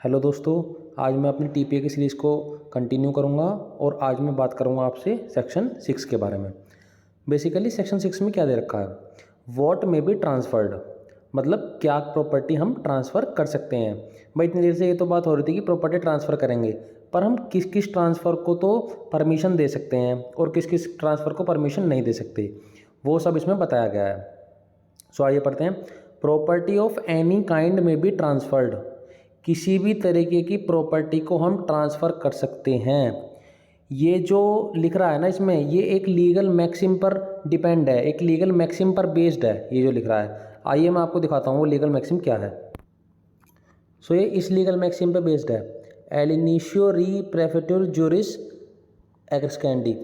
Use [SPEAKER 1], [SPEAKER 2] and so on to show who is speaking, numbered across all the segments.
[SPEAKER 1] Hello दोस्तों, आज मैं अपनी टीपीए की सीरीज़ को कंटिन्यू करूंगा और आज मैं बात करूंगा आपसे सेक्शन 6 के बारे में। बेसिकली सेक्शन 6 में क्या दे रखा है, व्हाट मे बी ट्रांसफर्ड, मतलब क्या प्रॉपर्टी हम ट्रांसफ़र कर सकते हैं। भाई इतनी देर से ये तो बात हो रही थी कि प्रॉपर्टी ट्रांसफ़र करेंगे, पर हम किस किस ट्रांसफ़र को तो परमिशन दे सकते हैं और किस किस ट्रांसफ़र को परमिशन नहीं दे सकते, वो सब इसमें बताया गया है। सो आइए पढ़ते हैं। प्रॉपर्टी ऑफ एनी काइंड में बी ट्रांसफर्ड, किसी भी तरीके की प्रॉपर्टी को हम ट्रांसफ़र कर सकते हैं। ये जो लिख रहा है ना इसमें, ये एक लीगल मैक्सिम पर डिपेंड है, एक लीगल मैक्सिम पर बेस्ड है ये जो लिख रहा है। आइए मैं आपको दिखाता हूँ वो लीगल मैक्सिम क्या है। सो ये इस लीगल मैक्सिम पर बेस्ड है, एल इनिशियो री प्रेफेटुर जुरिस एक्सकैंडी।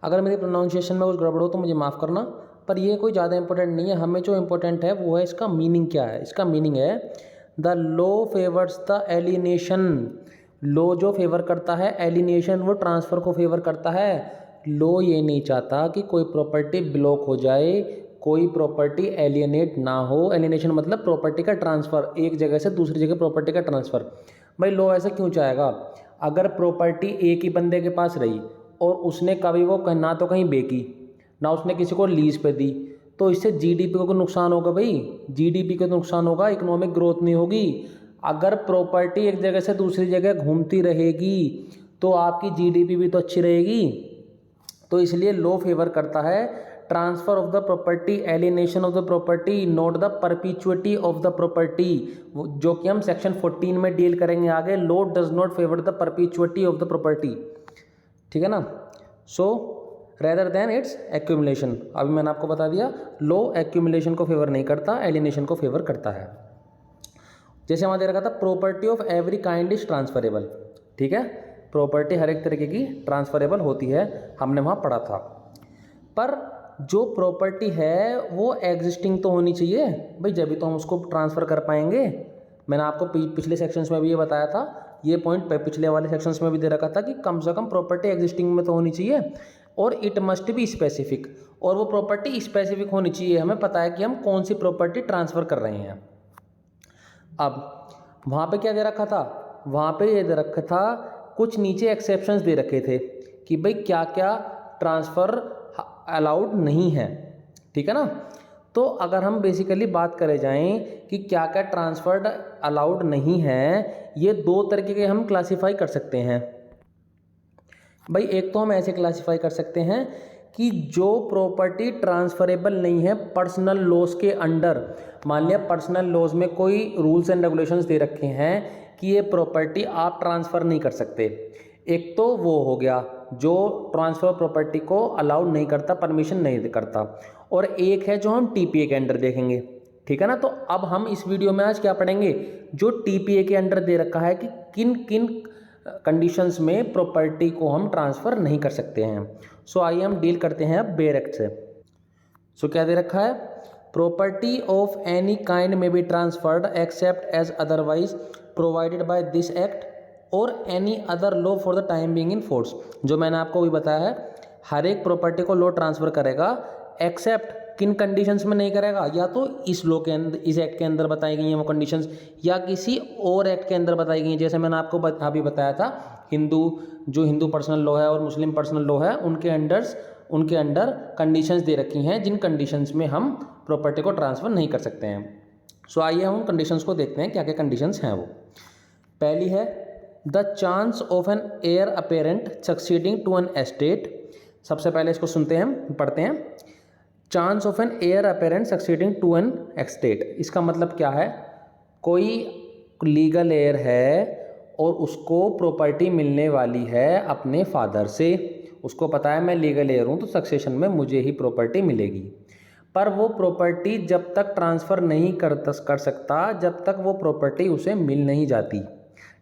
[SPEAKER 1] अगर मेरी प्रोनाउंसिएशन में कुछ गड़बड़ हो तो मुझे माफ़ करना, पर ये कोई ज़्यादा इंपॉर्टेंट नहीं है। हमें जो इंपॉर्टेंट है वो है इसका मीनिंग क्या है। इसका मीनिंग है the law favours the alienation, law जो फेवर करता है एलिनेशन वो ट्रांसफ़र को फेवर करता है। लॉ ये नहीं चाहता कि कोई प्रॉपर्टी ब्लॉक हो जाए, कोई प्रॉपर्टी एलियनेट ना हो। एलिनेशन मतलब प्रॉपर्टी का ट्रांसफ़र, एक जगह से दूसरी जगह प्रॉपर्टी का ट्रांसफ़र। भाई लॉ ऐसा क्यों चाहेगा? अगर प्रॉपर्टी एक ही बंदे के पास रही और उसने कभी वो ना तो कहीं बेची ना उसने किसी को लीज पे दी, तो इससे जीडीपी को नुकसान होगा। भाई जीडीपी को नुकसान होगा, इकोनॉमिक ग्रोथ नहीं होगी। अगर प्रॉपर्टी एक जगह से दूसरी जगह घूमती रहेगी तो आपकी जीडीपी भी तो अच्छी रहेगी। तो इसलिए लॉ फेवर करता है transfer of the property, alienation of the property, not the perpetuity of the property, जो कि हम सेक्शन 14 में डील करेंगे आगे। Law does not favour the perpetuity of the property, ठीक है ना। So rather than its accumulation, अभी मैंने आपको बता दिया लॉ एक्यूमुलेशन को फेवर नहीं करता, एलिनेशन को फेवर करता है। जैसे वहाँ दे रखा था property of every kind is transferable, ठीक है, प्रॉपर्टी हर एक तरीके की ट्रांसफरेबल होती है, हमने वहाँ पढ़ा था। पर जो प्रॉपर्टी है वो एग्जिस्टिंग तो होनी चाहिए भाई, जब भी तो हम उसको ट्रांसफ़र कर पाएंगे। मैंने आपको पिछले सेक्शंस में भी ये बताया था, ये पॉइंट पिछले वाले सेक्शंस में भी दे रखा था कि कम से कम प्रॉपर्टी एग्जिस्टिंग में तो होनी चाहिए और इट मस्ट बी स्पेसिफिक, और वो प्रॉपर्टी स्पेसिफिक होनी चाहिए। हमें पता है कि हम कौन सी प्रॉपर्टी ट्रांसफ़र कर रहे हैं। अब वहाँ पे क्या दे रखा था, वहाँ पे ये दे रखा था कुछ नीचे एक्सेप्शंस दे रखे थे कि भाई क्या क्या ट्रांसफ़र अलाउड नहीं है, ठीक है ना। तो अगर हम बेसिकली बात करें जाएं कि क्या क्या ट्रांसफर्ड अलाउड नहीं है, ये दो तरीके के हम क्लासिफाई कर सकते हैं। भाई एक तो हम ऐसे क्लासिफाई कर सकते हैं कि जो प्रॉपर्टी ट्रांसफरेबल नहीं है पर्सनल लॉज के अंडर, मान लिया पर्सनल लॉज में कोई रूल्स एंड रेगुलेशंस दे रखे हैं कि ये प्रॉपर्टी आप ट्रांसफ़र नहीं कर सकते। एक तो वो हो गया जो ट्रांसफ़र प्रॉपर्टी को अलाउड नहीं करता, परमिशन नहीं करता, और एक है जो हम टीपीए के अंडर देखेंगे, ठीक है ना। तो अब हम इस वीडियो में आज क्या पढ़ेंगे, जो टीपीए के अंडर दे रखा है कि किन किन कंडीशंस में प्रॉपर्टी को हम ट्रांसफ़र नहीं कर सकते हैं। सो आइए हम डील करते हैं अब बेयर एक्ट से। सो क्या दे रखा है, प्रॉपर्टी ऑफ एनी काइंड में be transferred except as otherwise provided by this act और any other law for the time being in force. जो मैंने आपको भी बताया है, हर एक प्रॉपर्टी को लॉ ट्रांसफ़र करेगा एक्सेप्ट किन कंडीशंस में नहीं करेगा, या तो इस लॉ के अंदर, इस एक्ट के अंदर बताई गई हैं वो कंडीशंस, या किसी और एक्ट के अंदर बताई गई हैं। जैसे मैंने आपको अभी बताया था, जो हिंदू पर्सनल लॉ है और मुस्लिम पर्सनल लॉ है, उनके अंडर कंडीशंस दे रखी हैं जिन कंडीशंस में हम प्रॉपर्टी को ट्रांसफ़र नहीं कर सकते हैं। सो आइए हम उन कंडीशंस को देखते हैं क्या क्या कंडीशंस हैं वो। पहली है the chance of an heir apparent succeeding to an estate. सबसे पहले इसको सुनते हैं, पढ़ते हैं। Chance of an heir apparent succeeding to an estate, इसका मतलब क्या है, कोई लीगल हेयर है और उसको प्रॉपर्टी मिलने वाली है अपने फादर से, उसको पता है मैं लीगल हेयर हूँ तो सक्सेशन में मुझे ही प्रॉपर्टी मिलेगी, पर वो प्रॉपर्टी जब तक ट्रांसफ़र नहीं कर सकता जब तक वो प्रॉपर्टी उसे मिल नहीं जाती,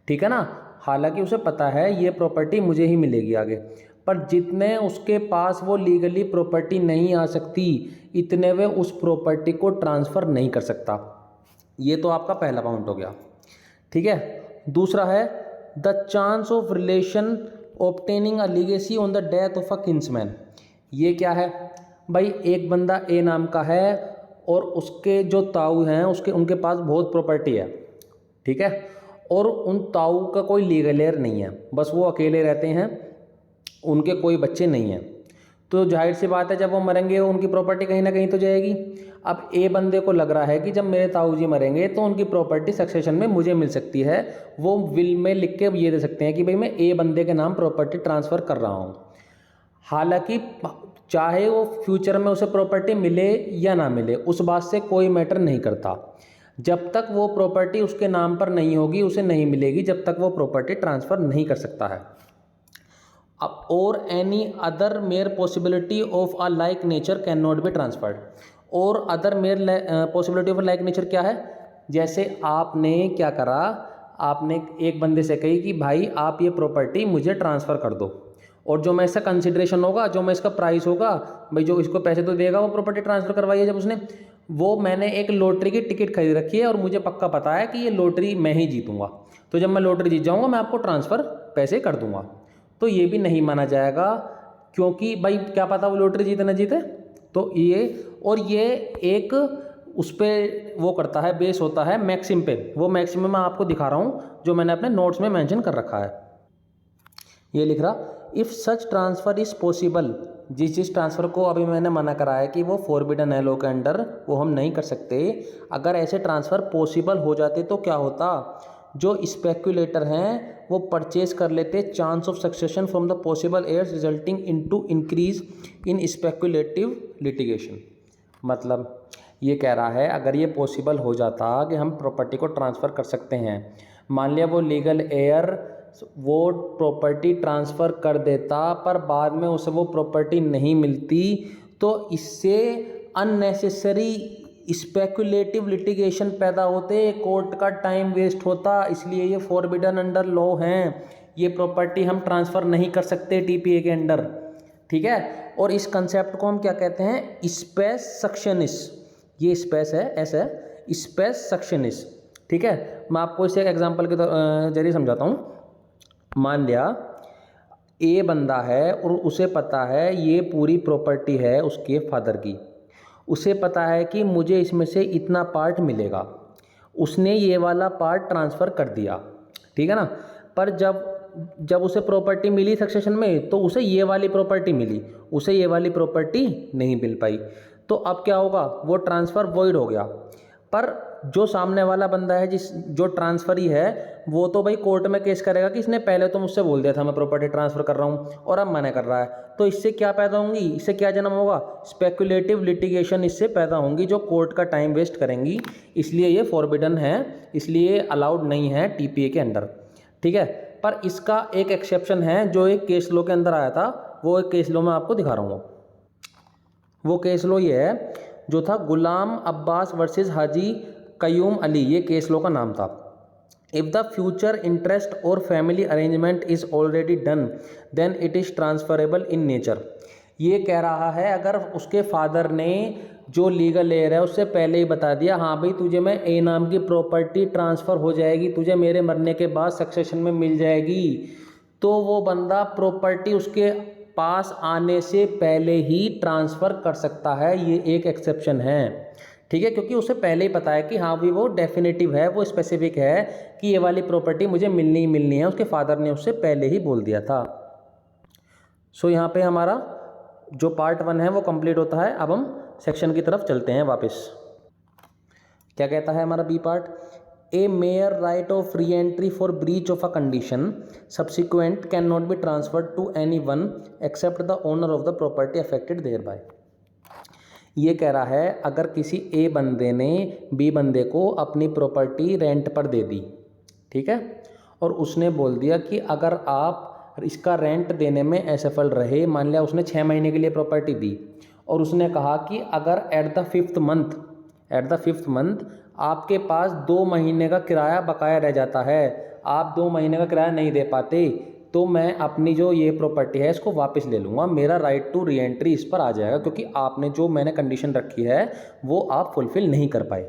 [SPEAKER 1] ठीक है ना। हालांकि उसे पता है ये प्रॉपर्टी मुझे ही मिलेगी आगे, पर जितने उसके पास वो लीगली प्रॉपर्टी नहीं आ सकती इतने वे उस प्रॉपर्टी को ट्रांसफ़र नहीं कर सकता। ये तो आपका पहला पॉइंट हो गया, ठीक है। दूसरा है the chance of relation obtaining a legacy on the death of a Kingsman. ये क्या है भाई, एक बंदा ए नाम का है और उसके जो ताऊ हैं उनके पास बहुत प्रॉपर्टी है, ठीक है, और उन ताऊ का कोई लीगल हेयर नहीं है, बस वो अकेले रहते हैं, उनके कोई बच्चे नहीं हैं। तो जाहिर सी बात है जब वो मरेंगे उनकी प्रॉपर्टी कहीं ना कहीं तो जाएगी। अब ए बंदे को लग रहा है कि जब मेरे ताऊ जी मरेंगे तो उनकी प्रॉपर्टी सक्सेशन में मुझे मिल सकती है। वो विल में लिख के ये दे सकते हैं कि भाई मैं ए बंदे के नाम प्रॉपर्टी ट्रांसफ़र कर रहा हूँ। हालांकि चाहे वो फ्यूचर में उसे प्रॉपर्टी मिले या ना मिले, उस बात से कोई मैटर नहीं करता। जब तक वो प्रॉपर्टी उसके नाम पर नहीं होगी उसे नहीं मिलेगी, जब तक वो प्रॉपर्टी ट्रांसफ़र नहीं कर सकता है। अब और any other mere possibility of a like nature can not be transferred. और other mere possibility of like nature क्या है? जैसे आपने क्या करा, आपने एक बंदे से कही कि भाई आप ये प्रॉपर्टी मुझे ट्रांसफ़र कर दो, और जो मैं इसका कंसिडरेशन होगा, जो मैं इसका प्राइस होगा, भाई जो इसको पैसे तो देगा वो प्रॉपर्टी ट्रांसफ़र करवाई है जब उसने, वो मैंने एक लॉटरी की टिकट खरीद रखी है और मुझे पक्का पता है कि ये लॉटरी मैं ही जीतूंगा, तो जब मैं लॉटरी जीत जाऊंगा मैं आपको ट्रांसफ़र पैसे कर दूंगा। तो ये भी नहीं माना जाएगा, क्योंकि भाई क्या पता वो लॉटरी जीते ना जीते। तो ये और ये एक उस पर वो करता है, बेस होता है मैक्सिम पे। वो मैक्सिमम मैं आपको दिखा रहा हूँ जो मैंने अपने नोट्स में मेंशन कर रखा है। ये लिख रहा, if such transfer is possible, जिस ट्रांसफ़र को अभी मैंने मना करा है कि वो फॉरबिडन है लॉ के अंडर, वो हम नहीं कर सकते, अगर ऐसे ट्रांसफ़र पॉसिबल हो जाते तो क्या होता? जो स्पेक्यूलेटर हैं वो परचेज कर लेते chance of succession from the possible heirs resulting into increase in speculative litigation. मतलब ये कह रहा है अगर ये पॉसिबल हो जाता कि हम प्रॉपर्टी को ट्रांसफ़र कर सकते हैं, मान लिया वो लीगल एयर वो प्रॉपर्टी ट्रांसफ़र कर देता पर बाद में उसे वो प्रॉपर्टी नहीं मिलती, तो इससे अननेसेसरी स्पेकुलेटिव लिटिगेशन पैदा होते, कोर्ट का टाइम वेस्ट होता। इसलिए ये फॉरबिडन अंडर लॉ हैं, ये प्रॉपर्टी हम ट्रांसफ़र नहीं कर सकते टीपीए के अंडर, ठीक है। और इस कंसेप्ट को हम क्या कहते हैं? स्पेस सक्शनिस। ये स्पेस है, ऐसा है, स्पेस सक्शनिस, ठीक है। मैं आपको इसे एग्जांपल के जरिए समझाता हूँ। मान लिया ए बंदा है और उसे पता है ये पूरी प्रॉपर्टी है उसके फादर की, उसे पता है कि मुझे इसमें से इतना पार्ट मिलेगा, उसने ये वाला पार्ट ट्रांसफ़र कर दिया, ठीक है ना। पर जब उसे प्रॉपर्टी मिली सक्सेशन में तो उसे ये वाली प्रॉपर्टी मिली, उसे ये वाली प्रॉपर्टी नहीं मिल पाई, तो अब क्या होगा? वो ट्रांसफ़र वॉइड हो गया। पर जो सामने वाला बंदा है जो ट्रांसफरी है वो तो भाई कोर्ट में केस करेगा कि इसने पहले तो मुझसे बोल दिया था मैं प्रॉपर्टी ट्रांसफ़र कर रहा हूँ और अब मना कर रहा है। तो इससे क्या पैदा होंगी? इससे क्या जन्म होगा? स्पेकुलेटिव लिटिगेशन इससे पैदा होंगी जो कोर्ट का टाइम वेस्ट करेंगी। इसलिए ये फॉरबिडन है, इसलिए अलाउड नहीं है टीपीए के अंडर, ठीक है। पर इसका एक एक्सेप्शन है जो एक केस लॉ के अंदर आया था, वो एक केस लॉ मैं आपको दिखा रहा हूँ। वो केस लॉ ये है जो था गुलाम अब्बास वर्सेस हाजी कयूम अली, ये केस लॉ का नाम था। इफ़ द फ्यूचर इंटरेस्ट और family arrangement is already done then it is transferable in nature. ये कह रहा है अगर उसके फादर ने जो लीगल एयर है उससे पहले ही बता दिया, हाँ भाई तुझे मैं ए नाम की प्रॉपर्टी ट्रांसफ़र हो जाएगी, तुझे मेरे मरने के बाद सक्सेशन में मिल जाएगी, तो वो बंदा प्रॉपर्टी उसके पास आने से पहले ही ट्रांसफ़र कर सकता है। ये एक एक्सेप्शन है, ठीक है, क्योंकि उसे पहले ही पता है कि हाँ भी वो डेफिनेटिव है, वो स्पेसिफिक है कि ये वाली प्रॉपर्टी मुझे मिलनी ही मिलनी है, उसके फादर ने उससे पहले ही बोल दिया था। सो यहाँ पे हमारा जो पार्ट 1 है वो कंप्लीट होता है। अब हम सेक्शन की तरफ चलते हैं वापस। क्या कहता है हमारा B part? A mere right of re entry for breach of a condition subsequent can not be transferred to anyone except the owner of the property affected thereby. ये कह रहा है अगर किसी ए बंदे ने बी बंदे को अपनी प्रॉपर्टी रेंट पर दे दी, ठीक है, और उसने बोल दिया कि अगर आप इसका रेंट देने में असफल रहे, मान लिया उसने 6 महीने के लिए प्रॉपर्टी दी और उसने कहा कि अगर एट द फिफ्थ मंथ आपके पास 2 महीने का किराया बकाया रह जाता है, आप 2 महीने का किराया नहीं दे पाते, तो मैं अपनी जो ये प्रॉपर्टी है इसको वापस ले लूँगा, मेरा राइट टू री एंट्री इस पर आ जाएगा, क्योंकि आपने जो मैंने कंडीशन रखी है वो आप फुलफ़िल नहीं कर पाए।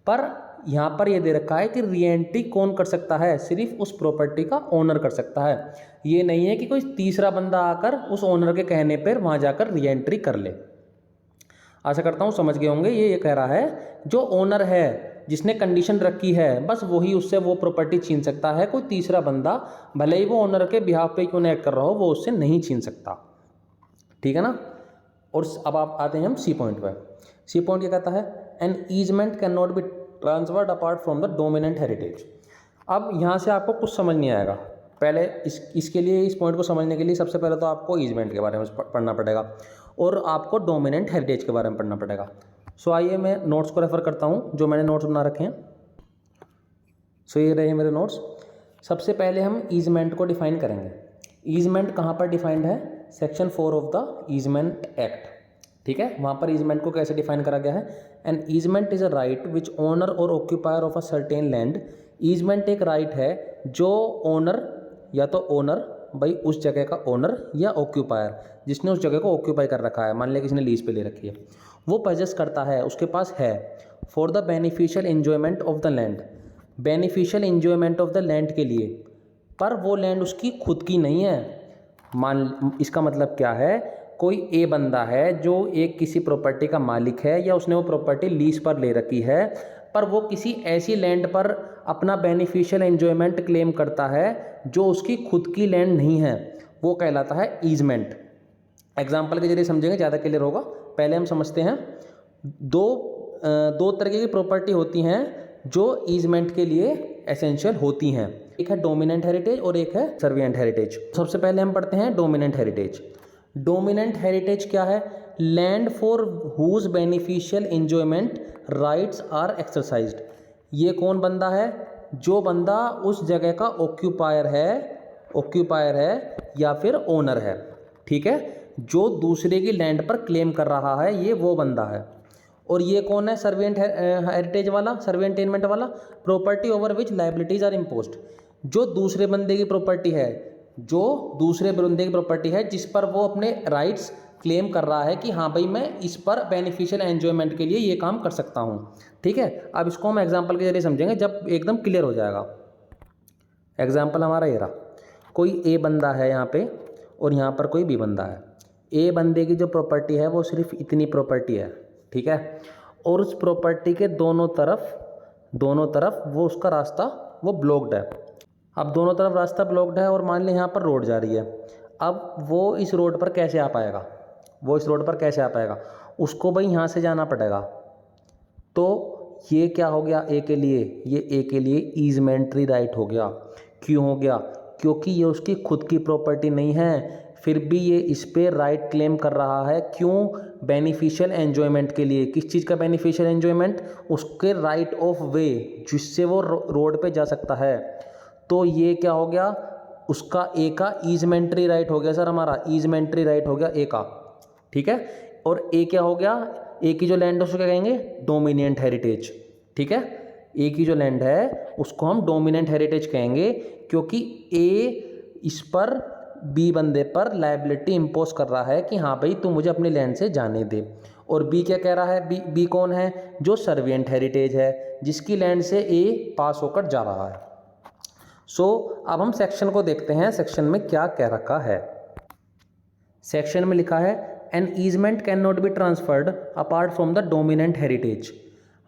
[SPEAKER 1] पर यहाँ पर ये दे रखा है कि री एंट्री कौन कर सकता है? सिर्फ उस प्रॉपर्टी का ओनर कर सकता है। ये नहीं है कि कोई तीसरा बंदा आकर उस ओनर के कहने पर वहाँ जाकर री एंट्री कर ले। आशा करता हूँ समझ गए होंगे। ये कह रहा है जो ओनर है जिसने कंडीशन रखी है बस वही उससे वो प्रॉपर्टी छीन सकता है, कोई तीसरा बंदा भले ही वो ओनर के बिहाफ पे क्यों नहीं एक्ट कर रहा हो वो उससे नहीं छीन सकता। ठीक है ना। और अब आप आते हैं हम सी पॉइंट पर। सी पॉइंट क्या कहता है, an easement can not be transferred apart from the dominant heritage. अब यहाँ से आपको कुछ समझ नहीं आएगा। पहले इसके लिए, इस पॉइंट को समझने के लिए सबसे पहले तो आपको ईजमेंट के बारे में पढ़ना पड़ेगा और आपको डोमिनेंट हेरिटेज के बारे में पढ़ना पड़ेगा। सो आइए मैं नोट्स को रेफर करता हूँ जो मैंने नोट्स बना रखे हैं। सो ये रहे मेरे नोट्स। सबसे पहले हम ईजमेंट को डिफाइन करेंगे। ईजमेंट कहाँ पर डिफाइंड है, section 4 of the easement act. ठीक है, वहाँ पर ईजमेंट को कैसे डिफाइन करा गया है, an easement is a right which owner और occupier of a certain land. Easement एक राइट है जो ओनर, या तो ओनर भाई उस जगह का ओनर, या ऑक्यूपायर जिसने उस जगह को ऑक्यूपाई कर रखा है, मान लिया किसी ने लीज पे ले रखी है, वो पजेस करता है, उसके पास है, for the beneficial enjoyment of the land, beneficial enjoyment of the land के लिए, पर वो लैंड उसकी खुद की नहीं है। इसका मतलब क्या है, कोई ए बंदा है जो एक किसी प्रॉपर्टी का मालिक है या उसने वो प्रॉपर्टी लीज पर ले रखी है, पर वो किसी ऐसी लैंड पर अपना बेनिफिशियल एन्जॉयमेंट क्लेम करता है जो उसकी खुद की लैंड नहीं है, वो कहलाता है ईजमेंट। एग्जाम्पल के जरिए समझेंगे, ज़्यादा क्लियर होगा। पहले हम समझते हैं, दो तरह की प्रॉपर्टी होती हैं जो ईजमेंट के लिए एसेंशियल होती हैं। एक है डोमिनेंट हेरिटेज और एक है सर्विएंट हेरिटेज। सबसे पहले हम पढ़ते हैं डोमिनेंट हेरिटेज। डोमिनेंट हेरिटेज क्या है, land for whose beneficial enjoyment rights are exercised. ये कौन बंदा है, जो बंदा उस जगह का ऑक्यूपायर है या फिर ओनर है। ठीक है, जो दूसरे की लैंड पर क्लेम कर रहा है, ये वो बंदा है। और ये कौन है, सर्विएंट हेरिटेज वाला, सर्विएंटेनमेंट वाला, property over which liabilities are imposed. जो दूसरे बंदे की प्रॉपर्टी है, जिस पर वो अपने राइट्स क्लेम कर रहा है कि हाँ भाई मैं इस पर बेनिफिशियल एंजॉयमेंट के लिए ये काम कर सकता हूँ। ठीक है, अब इसको हम एग्जांपल के जरिए समझेंगे जब एकदम क्लियर हो जाएगा। एग्जांपल हमारा ये रहा, कोई ए बंदा है यहाँ पे और यहाँ पर कोई बी बंदा है। ए बंदे की जो प्रॉपर्टी है वो सिर्फ इतनी प्रॉपर्टी है, ठीक है, और उस प्रॉपर्टी के दोनों तरफ वो उसका रास्ता वो ब्लॉक्ड है। अब दोनों तरफ रास्ता ब्लॉक्ड है और मान लें यहाँ पर रोड जा रही है। अब वो इस रोड पर कैसे आ पाएगा, उसको भाई यहाँ से जाना पड़ेगा। तो ये क्या हो गया, ए के लिए ईजमेंट्री राइट हो गया। क्यों हो गया, क्योंकि ये उसकी खुद की प्रॉपर्टी नहीं है, फिर भी ये इस पे राइट क्लेम कर रहा है। क्यों, बेनिफिशियल एन्जॉयमेंट के लिए। किस चीज़ का बेनिफिशियल एन्जॉयमेंट, उसके राइट ऑफ वे, जिससे वो रोड पे जा सकता है। तो ये क्या हो गया, उसका ए का ईजमेंट्री राइट हो गया सर, हमारा ईजमेंट्री राइट हो गया ए का। ठीक है, और ए क्या हो गया, ए की जो लैंड है उसको क्या कहेंगे, डोमिनेंट हेरिटेज। ठीक है, ए की जो लैंड है उसको हम डोमिनेंट हेरिटेज कहेंगे, क्योंकि ए इस पर बी बंदे पर लायबिलिटी इम्पोज कर रहा है कि हाँ भाई तू मुझे अपनी लैंड से जाने दे। और बी क्या कह रहा है, बी कौन है, जो सर्विएंट हेरिटेज है, जिसकी लैंड से ए पास होकर जा रहा है। सो अब हम सेक्शन को देखते हैं, सेक्शन में क्या कह रखा है। सेक्शन में लिखा है, an easement can not be transferred apart from the dominant heritage.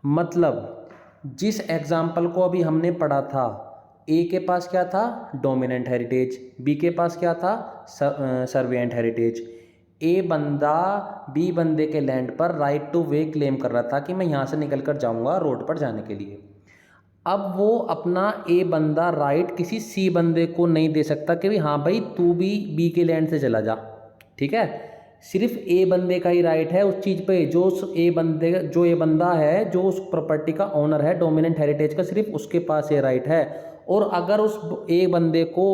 [SPEAKER 1] मतलब जिस एग्जाम्पल को अभी हमने पढ़ा था, ए के पास क्या था, डोमिनेंट हेरिटेज, बी के पास क्या था, सर्विएंट हेरिटेज। ए बंदा बी बंदे के लैंड पर राइट टू वे क्लेम कर रहा था कि मैं यहाँ से निकल कर जाऊँगा रोड पर जाने के लिए। अब वो अपना ए बंदा राइट किसी सी बंदे को नहीं दे सकता कि हाँ भाई तू भी बी के लैंड से चला जा। ठीक है, सिर्फ ए बंदे का ही राइट है उस चीज़ पे, जो ए बंदा है, जो उस प्रॉपर्टी का ओनर है, डोमिनेंट हेरिटेज का, सिर्फ उसके पास ये राइट है। और अगर उस ए बंदे को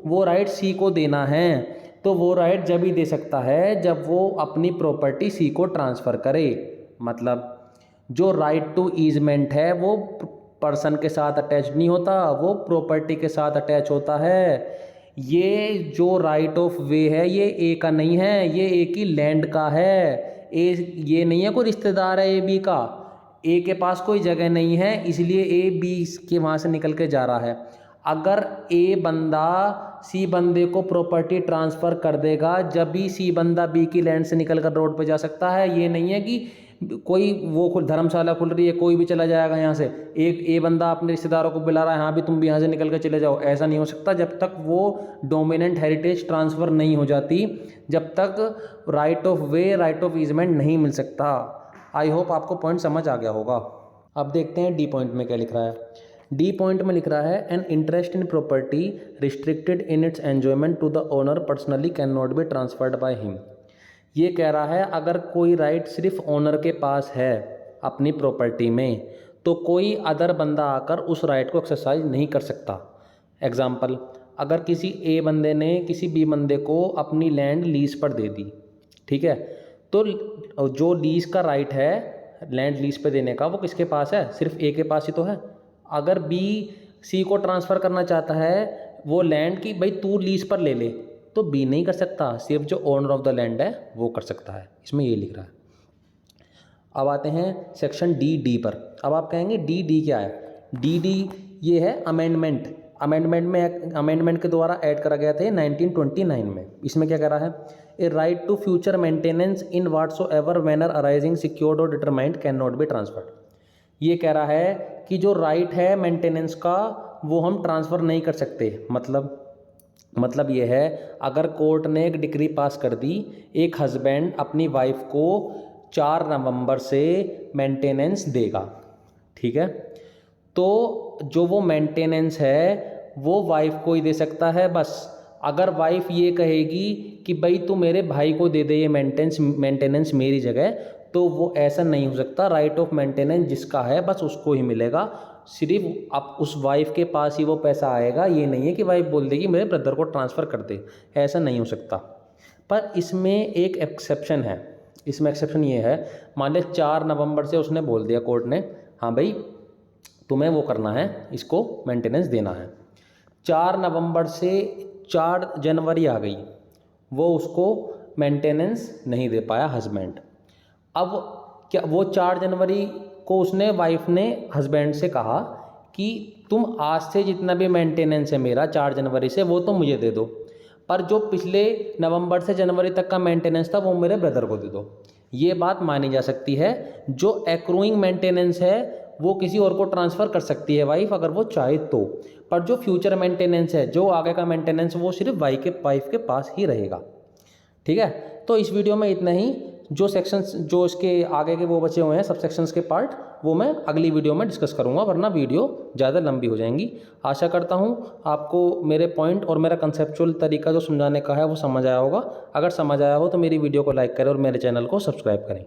[SPEAKER 1] वो राइट सी को देना है तो वो राइट जब ही दे सकता है जब वो अपनी प्रॉपर्टी सी को ट्रांसफ़र करे। मतलब जो राइट टू ईजमेंट है वो पर्सन के साथ अटैच नहीं होता, वो प्रॉपर्टी के साथ अटैच होता है। ये जो राइट ऑफ वे है ये ए का नहीं है, ये ए की लैंड का है। ये नहीं है कोई रिश्तेदार है ए बी का, ए के पास कोई जगह नहीं है इसलिए ए बी के वहाँ से निकल के जा रहा है। अगर ए बंदा सी बंदे को प्रॉपर्टी ट्रांसफ़र कर देगा जब भी सी बंदा बी की लैंड से निकल कर रोड पे जा सकता है। ये नहीं है कि कोई वो धर्मशाला खुल रही है, कोई भी चला जाएगा यहाँ से, एक ए बंदा अपने रिश्तेदारों को बुला रहा है, हाँ भी तुम भी यहाँ से निकल कर चले जाओ, ऐसा नहीं हो सकता जब तक वो डोमिनेंट हेरिटेज ट्रांसफ़र नहीं हो जाती, जब तक right of way, right of easement नहीं मिल सकता। आई होप आपको पॉइंट समझ आ गया होगा। अब देखते हैं डी पॉइंट में क्या लिख रहा है। डी पॉइंट में लिख रहा है an interest in property restricted in its enjoyment to the owner personally can not be transferred by him. ये कह रहा है अगर कोई राइट सिर्फ ओनर के पास है अपनी प्रॉपर्टी में, तो कोई अदर बंदा आकर उस राइट को एक्सरसाइज नहीं कर सकता। एग्जाम्पल, अगर किसी ए बंदे ने किसी बी बंदे को अपनी लैंड लीज पर दे दी, ठीक है, तो जो लीज का राइट है लैंड लीज पे देने का, वो किसके पास है? सिर्फ ए के पास ही तो है। अगर बी सी को ट्रांसफ़र करना चाहता है वो लैंड की, भाई तू लीज पर ले ले, तो बी नहीं कर सकता, सिर्फ जो ओनर ऑफ द लैंड है वो कर सकता है। इसमें ये लिख रहा है। अब आते हैं सेक्शन डी पर। अब आप कहेंगे डी क्या है? डी ये है अमेंडमेंट। अमेंडमेंट के द्वारा ऐड करा गया था 1929 में। इसमें क्या कह रहा है? A right to future maintenance in whatsoever manner arising secured और determined can not be transferred. ये कह रहा है कि जो राइट है मेंटेनेंस का वो हम ट्रांसफ़र नहीं कर सकते। मतलब ये है, अगर कोर्ट ने एक डिक्री पास कर दी, एक हस्बैंड अपनी वाइफ को 4 नवंबर से मेंटेनेंस देगा, ठीक है, तो जो वो मेंटेनेंस है वो वाइफ को ही दे सकता है बस। अगर वाइफ ये कहेगी कि भाई तू मेरे भाई को दे दे ये मेंटेनेंस मेरी जगह, तो वो ऐसा नहीं हो सकता। राइट ऑफ मेंटेनेंस जिसका है बस उसको ही मिलेगा, सिर्फ अब उस वाइफ के पास ही वो पैसा आएगा। ये नहीं है कि वाइफ बोल देगी मेरे ब्रदर को ट्रांसफ़र कर दे, ऐसा नहीं हो सकता। पर इसमें एक एक्सेप्शन है। इसमें एक्सेप्शन ये है, मान ले 4 नवंबर से उसने बोल दिया कोर्ट ने, हाँ भाई तुम्हें वो करना है, इसको मेंटेनेंस देना है। 4 नवंबर से 4 जनवरी आ गई, वो उसको मेंटेनेंस नहीं दे पाया हस्बैंड। अब क्या वो 4 जनवरी को उसने वाइफ ने हस्बैंड से कहा कि तुम आज से जितना भी मेंटेनेंस है मेरा 4 जनवरी से वो तो मुझे दे दो, पर जो पिछले नवंबर से जनवरी तक का मेंटेनेंस था वो मेरे ब्रदर को दे दो। ये बात मानी जा सकती है। जो एक्रूइंग मेंटेनेंस है वो किसी और को ट्रांसफ़र कर सकती है वाइफ अगर वो चाहे तो, पर जो फ्यूचर मेंटेनेंस है, जो आगे का मेंटेनेंस, वो सिर्फ वाइफ के पास ही रहेगा, ठीक है। तो इस वीडियो में इतना ही। जो सेक्शंस, जो इसके आगे के वो बचे हुए हैं सब सेक्शंस के पार्ट, वो मैं अगली वीडियो में डिस्कस करूंगा, वरना वीडियो ज़्यादा लंबी हो जाएंगी। आशा करता हूं आपको मेरे पॉइंट और मेरा कंसेप्चुअल तरीका जो समझाने का है वो समझ आया होगा। अगर समझ आया हो तो मेरी वीडियो को लाइक करें और मेरे चैनल को सब्सक्राइब करें।